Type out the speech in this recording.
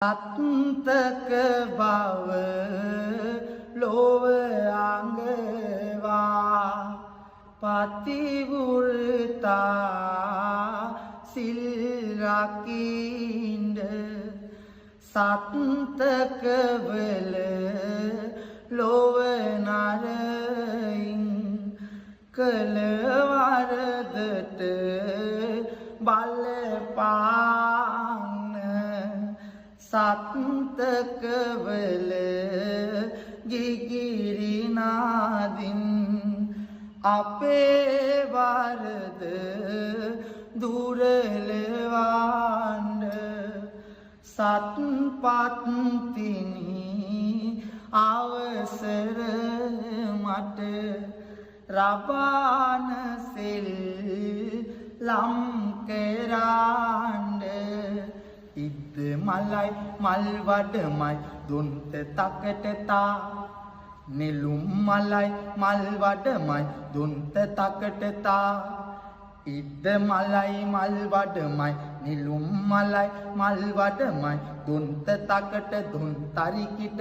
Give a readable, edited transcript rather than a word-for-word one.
අත්තක බව ලොව අඟවා පතිවෘතා සිල් රකින්ද සත්තක වල ලොව නරයින් කළ වරදට බලපාන්න සත්තක වල ගිගිරි නාදින් අපේ වරද දුරලවන්න සත්පත්තිනි අවසර මට රබාන සෙල් ලම් කරන්න ඉද්ද මලයි මල් වඩමයි දුන්ත තකටතා නෙළුම් මලයි මල් වඩමයි දුන්ත තකටතා ඉද්ද මලයි මල් වඩමයි නෙළුම් මලයි මල් වඩමයි දුන්ත තකට දුන් තරිකිට